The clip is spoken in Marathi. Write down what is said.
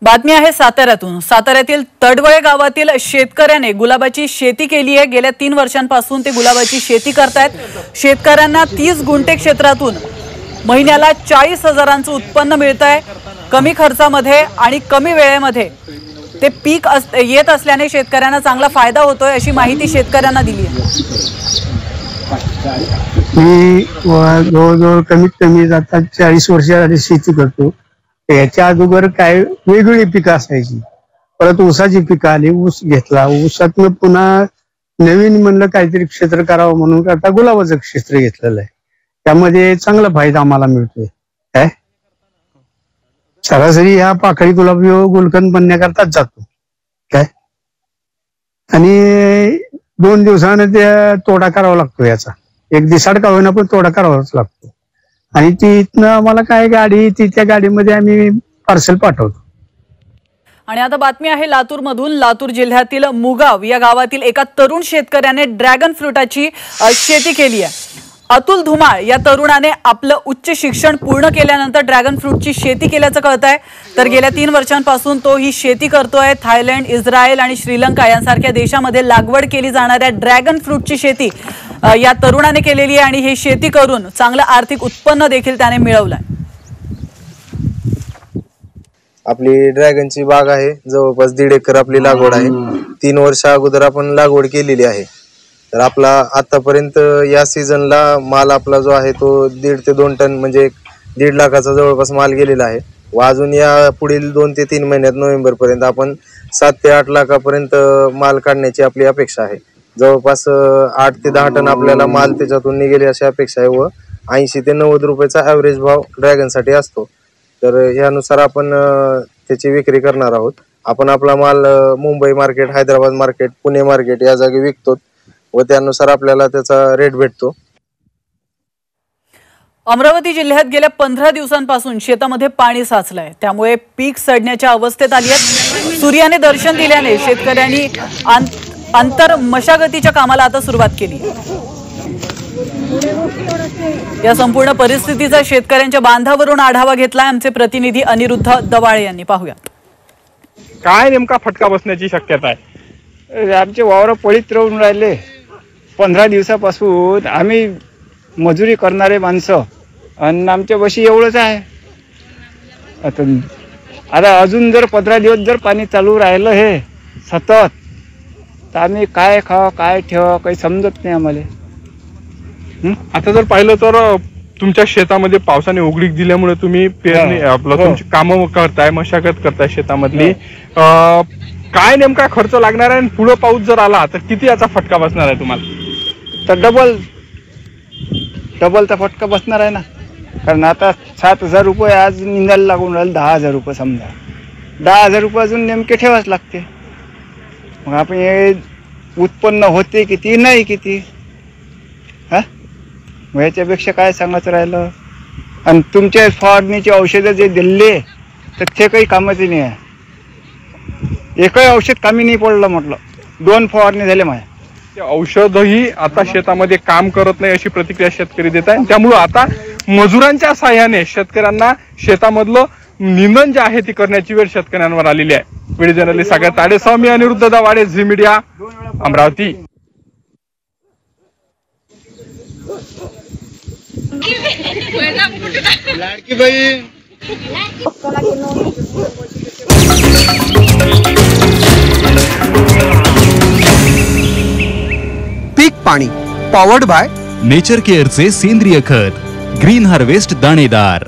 बातमी आहे साताऱ्यातून। साताऱ्यातील तडवळे गावातील शेतकऱ्याने गुलाबाची शेती केली आहे। गेल्या 3 वर्षांपासून ते गुलाबाची शेती करतायत। शेतकऱ्यांना 30 गुंठे क्षेत्रातून महिन्याला 40,000चं उत्पन्न मिळतंय। कमी खर्चामध्ये आणि कमी वेळेमध्ये ते पीक येत असल्याने शेतकऱ्यांना चांगला फायदा होतोय, अशी माहिती शेतकऱ्यांना दिली आहे। मी जवळजवळ कमीत कमी आता 40 वर्ष झाली शेती करतो। याच्या अगोदर काय वेगवेगळी पिकं असायची, परत ऊसाची पिकं आली, ऊस घेतला, ऊसातनं पुन्हा नवीन म्हणलं काहीतरी क्षेत्र करावं म्हणून आता गुलाबाचं क्षेत्र घेतलेलं आहे। त्यामध्ये चांगला फायदा आम्हाला मिळतोय। काय सरासरी ह्या पाकळी गुलाब गुलकंद बनण्याकरताच जातो काय, आणि 2 दिवसाने ते तोडा करावा लागतो। याचा 1 दिवसाड का होईना पण तोडा करावाच लागतो। आणि ती इथनं आम्हाला काय गाडी त्या गाडीमध्ये आम्ही पार्सल पाठवतो। आणि आता बातमी आहे लातूर मधून। लातूर जिल्ह्यातील मुगाव या गावातील एका तरुण शेतकऱ्याने ड्रॅगन फ्रूटाची शेती केली आहे। अतुल धुमाळ या तरुणाने आपलं उच्च शिक्षण पूर्ण केल्यानंतर ड्रॅगन फ्रूटची शेती केल्याचं कळतंय। तर गेल्या 3 वर्षांपासून तो ही शेती करतोय। थायलंड, इस्रायल आणि श्रीलंका यांसारख्या देशामध्ये लागवड केली जाणाऱ्या ड्रॅगन फ्रूटची शेती या तरुणाने केलेली आहे आणि ही शेती करून चांगलं आर्थिक उत्पन्न देखील त्याने मिळवलंय। आपली ड्रॅगनची बाग आहे, जवळपास 1.5 एकर आपली लागवड आहे। 3 वर्ष अगोदर आपण लागवड केलेली आहे। तर आपला आतापर्यंत या सीझनला माल आपला जो आहे तो 1.5 ते 2 टन म्हणजे 1.5 लाखाचा जवळपास माल गेलेला आहे। व अजून या पुढील 2 ते 3 महिन्यात नोव्हेंबर पर्यंत आपण 7 ते 8 लाखापर्यंत माल काढण्याची आपली अपेक्षा आहे। जवळपास 8 ते 10 टन आपल्याला माल त्याच्यातून निघेल अशी अपेक्षा आहे व 80 ते 90 रुपयाचा ॲव्हरेज भाव ड्रॅगनसाठी असतो। तर यानुसार आपण त्याची विक्री करणार आहोत। आपण आपला माल Mumbai market, Hyderabad market, Pune market या जागी विकतो व त्यानुसार आपल्याला त्याचा रेट भेटतो। अमरावती जिल्ह्यात गेल्या 15 दिवसांपासून शेतामध्ये पाणी साचलंय, त्यामुळे पीक सडण्याच्या अवस्थेत आली आहे। सूर्याने दर्शन दिल्याने शेतकऱ्यांनी अंतर मशागतीच्या कामाला आता सुरुवात केली। या संपूर्ण परिस्थितीचा शेतकऱ्यांच्या बांधावरून आढावा घेतलाय आमचे प्रतिनिधी अनिरुद्ध दवाळे यांनी। पाहूयात काय नेमका फटका बसण्याची शक्यता आहे। आमचे वावर पडीत राहून राहिले 15 दिवसापासून। आम्ही मजुरी करणारे माणसं आणि आमच्या बशी एवढंच आहे। आता अजून जर 15 दिवस जर पाणी चालू राहिलं हे सतत, तर आम्ही काय खावं काय ठेवा काही समजत नाही आम्हाला। आता जर पाहिलं तर तुमच्या शेतामध्ये पावसाने उघडीक दिल्यामुळे तुम्ही पेरणी आपलं तुमची कामं करताय, मशागत करताय शेतामधली। काय नेमका खर्च लागणार आहे आणि पुढे पाऊस जर आला तर किती याचा फटका बसणार आहे तुम्हाला? तर डबलचा फटका बसणार आहे ना, कारण आता 7,000 रुपये आज निंदायला लागून राहिले। 10,000 रुपये समजा, 10,000 रुपये अजून नेमके ठेवाच लागते। मग आपण हे उत्पन्न होते किती नाही किती, हा मग याच्यापेक्षा काय सांगायचं राहिलं। आणि तुमच्या फवारणीचे औषधं जे दिले तर ते काही कामाचे नाही आहे। एकही औषध कामी नाही पडलं म्हटलं। 2 फवारणी झाले माझ्या। ते औषधही आता शेतामध्ये काम करत नाही अशी प्रतिक्रिया शेतकरी देत आहे। त्यामुळे आता मजुरांच्या साहाय्याने शेतकऱ्यांना शेतामधलं निंदन जे आहे ती करण्याची वेळ शेतकऱ्यांवर आलेली आहे। व्हिडिओ जर्नलिस्ट सागर ताडेसह मी अनिरुद्ध दवाळे, झी मीडिया, अमरावती। लाडकी बहीण पीक पाणी पॉवर्ड बाय नेचर केअरचे सेंद्रिय खत ग्रीन हार्वेस्ट दाणेदार।